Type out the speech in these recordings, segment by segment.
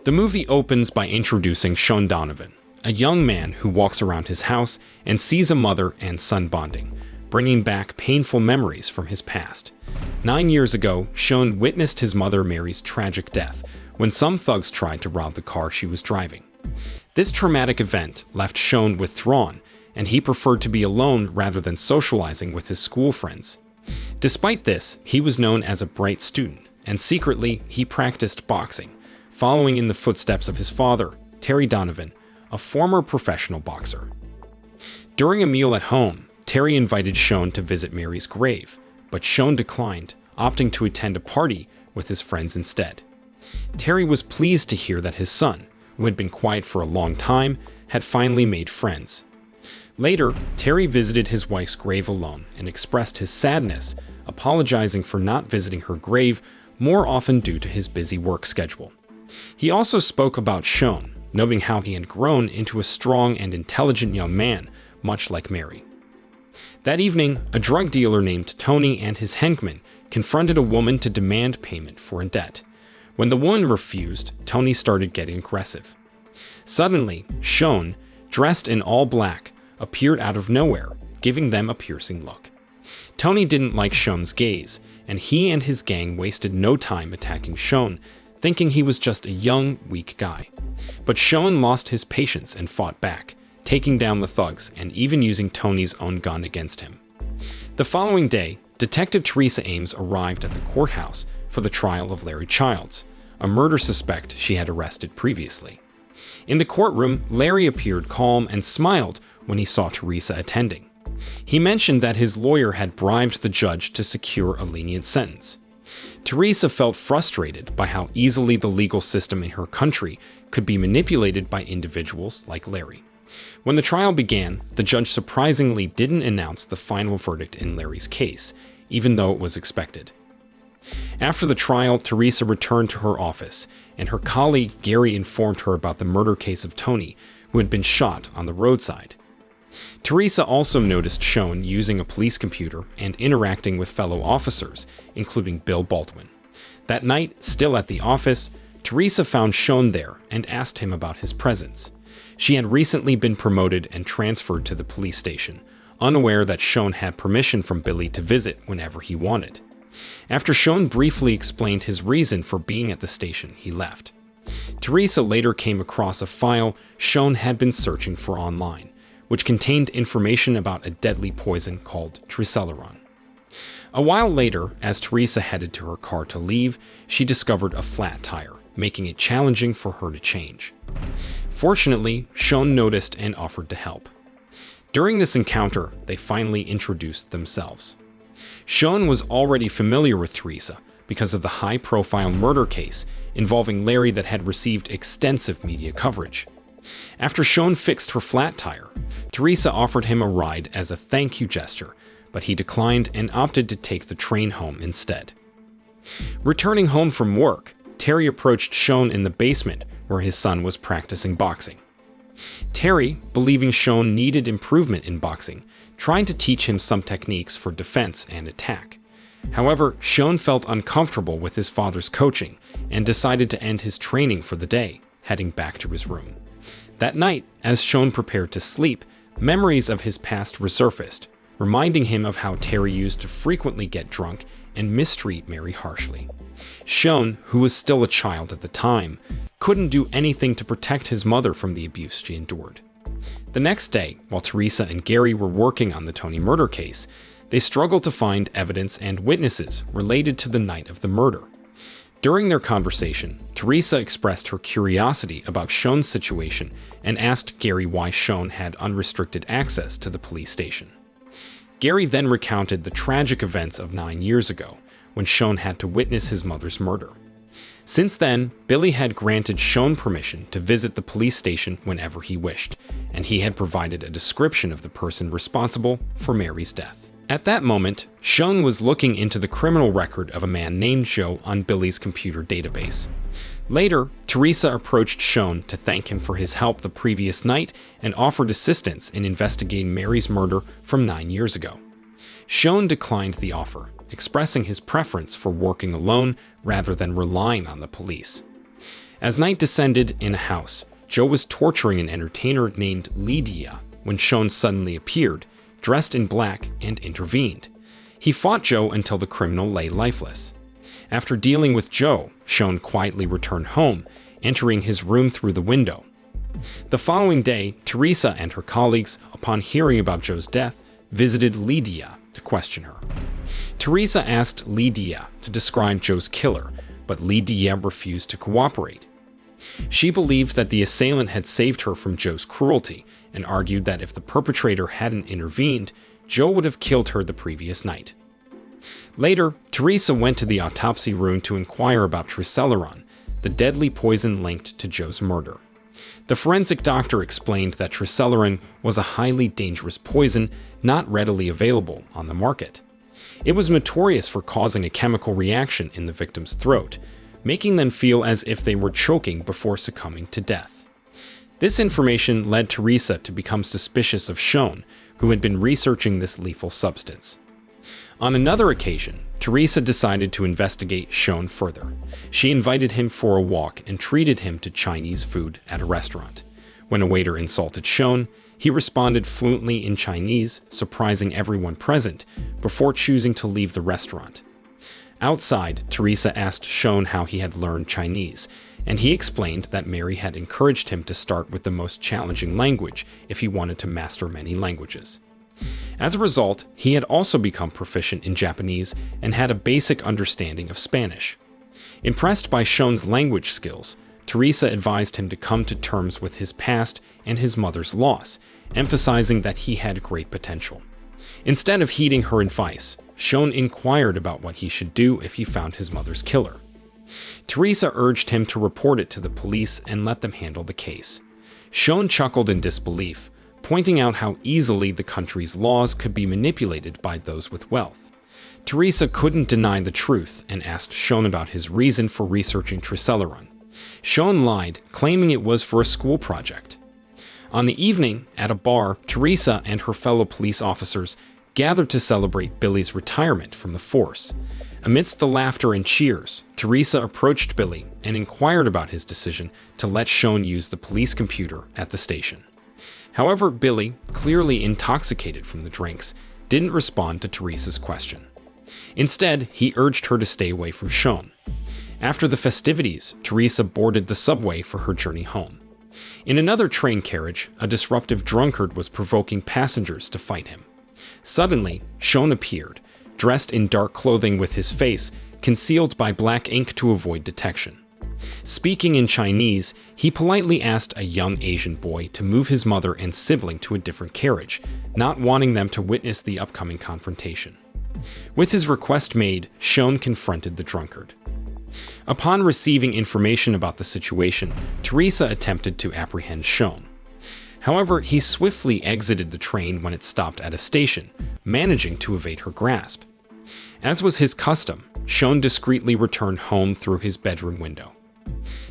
The movie opens by introducing Sean Donovan, a young man who walks around his house and sees a mother and son bonding, bringing back painful memories from his past. 9 years ago, Sean witnessed his mother Mary's tragic death when some thugs tried to rob the car she was driving. This traumatic event left Sean withdrawn, and he preferred to be alone rather than socializing with his school friends. Despite this, he was known as a bright student, and secretly, he practiced boxing, following in the footsteps of his father, Terry Donovan, a former professional boxer. During a meal at home, Terry invited Sean to visit Mary's grave, but Sean declined, opting to attend a party with his friends instead. Terry was pleased to hear that his son, who had been quiet for a long time, had finally made friends. Later, Terry visited his wife's grave alone and expressed his sadness, apologizing for not visiting her grave more often due to his busy work schedule. He also spoke about Sean, noting how he had grown into a strong and intelligent young man, much like Mary. That evening, a drug dealer named Tony and his henchmen confronted a woman to demand payment for a debt. When the woman refused, Tony started getting aggressive. Suddenly, Sean, dressed in all black, appeared out of nowhere, giving them a piercing look. Tony didn't like Sean's gaze, and he and his gang wasted no time attacking Sean, thinking he was just a young, weak guy. But Sean lost his patience and fought back, taking down the thugs and even using Tony's own gun against him. The following day, Detective Teresa Ames arrived at the courthouse for the trial of Larry Childs, a murder suspect she had arrested previously. In the courtroom, Larry appeared calm and smiled when he saw Teresa attending. He mentioned that his lawyer had bribed the judge to secure a lenient sentence. Teresa felt frustrated by how easily the legal system in her country could be manipulated by individuals like Larry. When the trial began, the judge surprisingly didn't announce the final verdict in Larry's case, even though it was expected. After the trial, Teresa returned to her office, and her colleague Gary informed her about the murder case of Tony, who had been shot on the roadside. Teresa also noticed Sean using a police computer and interacting with fellow officers, including Bill Baldwin. That night, still at the office, Teresa found Sean there and asked him about his presence. She had recently been promoted and transferred to the police station, unaware that Sean had permission from Billy to visit whenever he wanted. After Sean briefly explained his reason for being at the station, he left. Teresa later came across a file Sean had been searching for online, which contained information about a deadly poison called triceleron. A while later, as Teresa headed to her car to leave, she discovered a flat tire, making it challenging for her to change. Fortunately, Sean noticed and offered to help. During this encounter, they finally introduced themselves. Sean was already familiar with Teresa because of the high-profile murder case involving Larry that had received extensive media coverage. After Sean fixed her flat tire, Teresa offered him a ride as a thank you gesture, but he declined and opted to take the train home instead. Returning home from work, Terry approached Sean in the basement where his son was practicing boxing. Terry, believing Sean needed improvement in boxing, tried to teach him some techniques for defense and attack. However, Sean felt uncomfortable with his father's coaching and decided to end his training for the day, heading back to his room. That night, as Sean prepared to sleep, memories of his past resurfaced, reminding him of how Terry used to frequently get drunk and mistreat Mary harshly. Sean, who was still a child at the time, couldn't do anything to protect his mother from the abuse she endured. The next day, while Teresa and Gary were working on the Tony murder case, they struggled to find evidence and witnesses related to the night of the murder. During their conversation, Teresa expressed her curiosity about Sean's situation and asked Gary why Sean had unrestricted access to the police station. Gary then recounted the tragic events of 9 years ago, when Sean had to witness his mother's murder. Since then, Billy had granted Sean permission to visit the police station whenever he wished, and he had provided a description of the person responsible for Mary's death. At that moment, Sean was looking into the criminal record of a man named Joe on Billy's computer database. Later, Teresa approached Sean to thank him for his help the previous night and offered assistance in investigating Mary's murder from 9 years ago. Sean declined the offer, expressing his preference for working alone rather than relying on the police. As night descended in a house, Joe was torturing an entertainer named Lydia when Sean suddenly appeared, dressed in black, and intervened. He fought Joe until the criminal lay lifeless. After dealing with Joe, Sean quietly returned home, entering his room through the window. The following day, Teresa and her colleagues, upon hearing about Joe's death, visited Lydia to question her. Teresa asked Lydia to describe Joe's killer, but Lydia refused to cooperate. She believed that the assailant had saved her from Joe's cruelty and argued that if the perpetrator hadn't intervened, Joe would have killed her the previous night. Later, Teresa went to the autopsy room to inquire about triceleron, the deadly poison linked to Joe's murder. The forensic doctor explained that triceleron was a highly dangerous poison not readily available on the market. It was notorious for causing a chemical reaction in the victim's throat, making them feel as if they were choking before succumbing to death. This information led Teresa to become suspicious of Sean, who had been researching this lethal substance. On another occasion, Teresa decided to investigate Sean further. She invited him for a walk and treated him to Chinese food at a restaurant. When a waiter insulted Sean, he responded fluently in Chinese, surprising everyone present, before choosing to leave the restaurant. Outside, Teresa asked Sean how he had learned Chinese, and he explained that Mary had encouraged him to start with the most challenging language if he wanted to master many languages. As a result, he had also become proficient in Japanese and had a basic understanding of Spanish. Impressed by Sean's language skills, Teresa advised him to come to terms with his past and his mother's loss, emphasizing that he had great potential. Instead of heeding her advice, Sean inquired about what he should do if he found his mother's killer. Teresa urged him to report it to the police and let them handle the case. Sean chuckled in disbelief, pointing out how easily the country's laws could be manipulated by those with wealth. Teresa couldn't deny the truth and asked Sean about his reason for researching triceleron. Sean lied, claiming it was for a school project. On the evening, at a bar, Teresa and her fellow police officers gathered to celebrate Billy's retirement from the force. Amidst the laughter and cheers, Teresa approached Billy and inquired about his decision to let Sean use the police computer at the station. However, Billy, clearly intoxicated from the drinks, didn't respond to Teresa's question. Instead, he urged her to stay away from Sean. After the festivities, Teresa boarded the subway for her journey home. In another train carriage, a disruptive drunkard was provoking passengers to fight him. Suddenly, Sean appeared, dressed in dark clothing with his face concealed by black ink to avoid detection. Speaking in Chinese, he politely asked a young Asian boy to move his mother and sibling to a different carriage, not wanting them to witness the upcoming confrontation. With his request made, Sean confronted the drunkard. Upon receiving information about the situation, Teresa attempted to apprehend Sean. However, he swiftly exited the train when it stopped at a station, managing to evade her grasp. As was his custom, Sean discreetly returned home through his bedroom window.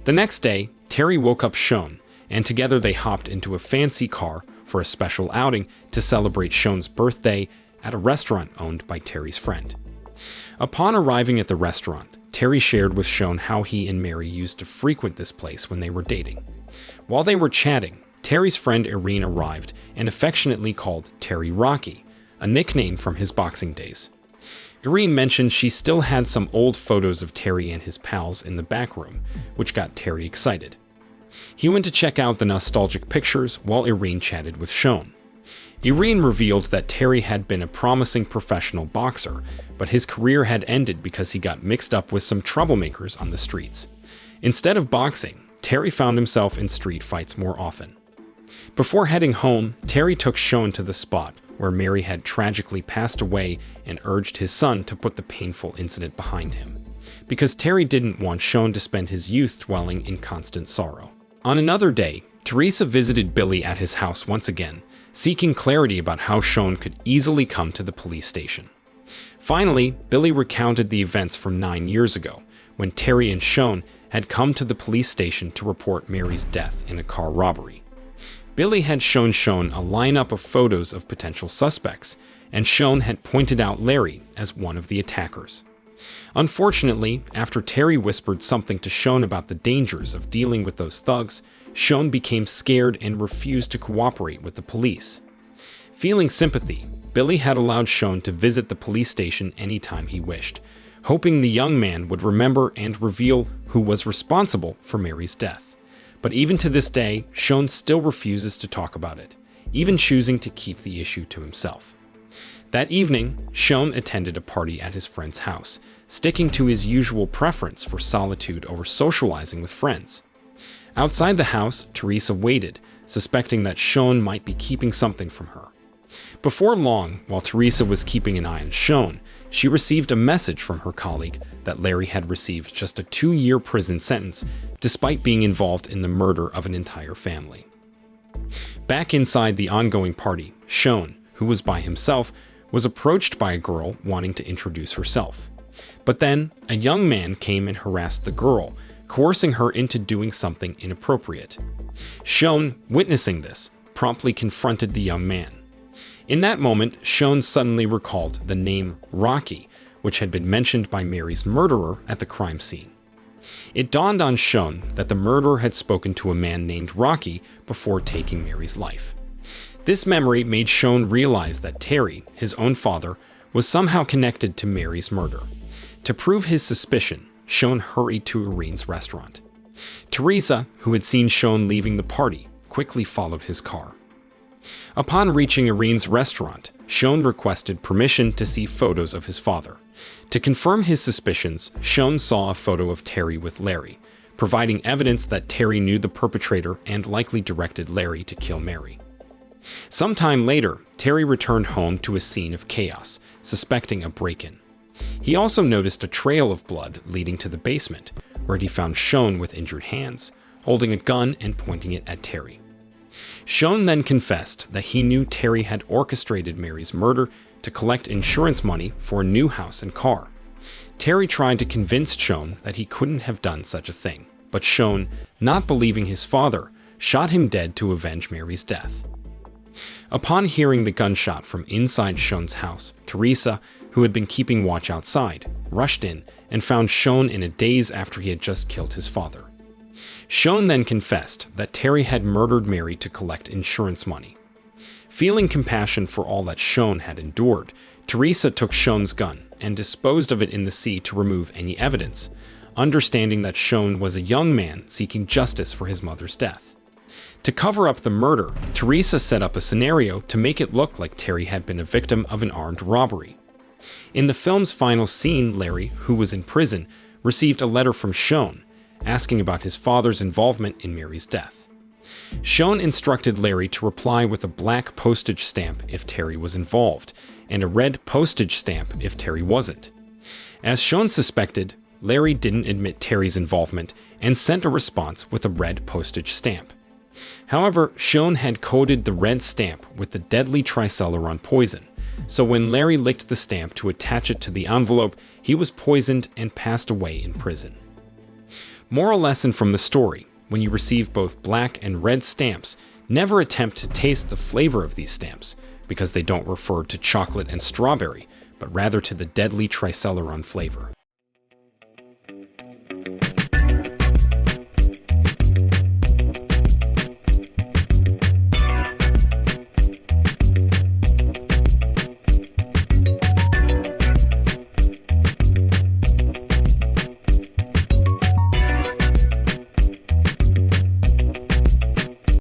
The next day, Terry woke up Sean, and together they hopped into a fancy car for a special outing to celebrate Sean's birthday at a restaurant owned by Terry's friend. Upon arriving at the restaurant, Terry shared with Sean how he and Mary used to frequent this place when they were dating. While they were chatting, Terry's friend Irene arrived and affectionately called Terry Rocky, a nickname from his boxing days. Irene mentioned she still had some old photos of Terry and his pals in the back room, which got Terry excited. He went to check out the nostalgic pictures while Irene chatted with Sean. Irene revealed that Terry had been a promising professional boxer, but his career had ended because he got mixed up with some troublemakers on the streets. Instead of boxing, Terry found himself in street fights more often. Before heading home, Terry took Sean to the spot where Mary had tragically passed away and urged his son to put the painful incident behind him, because Terry didn't want Sean to spend his youth dwelling in constant sorrow. On another day, Teresa visited Billy at his house once again, seeking clarity about how Sean could easily come to the police station. Finally, Billy recounted the events from 9 years ago, when Terry and Sean had come to the police station to report Mary's death in a car robbery. Billy had shown Sean a lineup of photos of potential suspects, and Sean had pointed out Larry as one of the attackers. Unfortunately, after Terry whispered something to Sean about the dangers of dealing with those thugs, Sean became scared and refused to cooperate with the police. Feeling sympathy, Billy had allowed Sean to visit the police station anytime he wished, hoping the young man would remember and reveal who was responsible for Mary's death. But even to this day, Sean still refuses to talk about it, even choosing to keep the issue to himself. That evening, Sean attended a party at his friend's house, sticking to his usual preference for solitude over socializing with friends. Outside the house, Teresa waited, suspecting that Sean might be keeping something from her. Before long, while Teresa was keeping an eye on Sean, she received a message from her colleague that Larry had received just a 2-year prison sentence, despite being involved in the murder of an entire family. Back inside the ongoing party, Sean, who was by himself, was approached by a girl wanting to introduce herself. But then, a young man came and harassed the girl, coercing her into doing something inappropriate. Sean, witnessing this, promptly confronted the young man. In that moment, Sean suddenly recalled the name Rocky, which had been mentioned by Mary's murderer at the crime scene. It dawned on Sean that the murderer had spoken to a man named Rocky before taking Mary's life. This memory made Sean realize that Terry, his own father, was somehow connected to Mary's murder. To prove his suspicion, Sean hurried to Irene's restaurant. Teresa, who had seen Sean leaving the party, quickly followed his car. Upon reaching Irene's restaurant, Sean requested permission to see photos of his father. To confirm his suspicions, Sean saw a photo of Terry with Larry, providing evidence that Terry knew the perpetrator and likely directed Larry to kill Mary. Sometime later, Terry returned home to a scene of chaos, suspecting a break-in. He also noticed a trail of blood leading to the basement, where he found Sean with injured hands, holding a gun and pointing it at Terry. Sean then confessed that he knew Terry had orchestrated Mary's murder to collect insurance money for a new house and car. Terry tried to convince Sean that he couldn't have done such a thing, but Sean, not believing his father, shot him dead to avenge Mary's death. Upon hearing the gunshot from inside Sean's house, Teresa, who had been keeping watch outside, rushed in and found Sean in a daze after he had just killed his father. Sean then confessed that Terry had murdered Mary to collect insurance money. Feeling compassion for all that Sean had endured, Teresa took Sean's gun and disposed of it in the sea to remove any evidence, understanding that Sean was a young man seeking justice for his mother's death. To cover up the murder, Teresa set up a scenario to make it look like Terry had been a victim of an armed robbery. In the film's final scene, Larry, who was in prison, received a letter from Sean, asking about his father's involvement in Mary's death. Sean instructed Larry to reply with a black postage stamp if Terry was involved, and a red postage stamp if Terry wasn't. As Sean suspected, Larry didn't admit Terry's involvement and sent a response with a red postage stamp. However, Sean had coded the red stamp with the deadly triceleron poison, so when Larry licked the stamp to attach it to the envelope, he was poisoned and passed away in prison. Moral lesson from the story: when you receive both black and red stamps, never attempt to taste the flavor of these stamps, because they don't refer to chocolate and strawberry, but rather to the deadly triceleron flavor.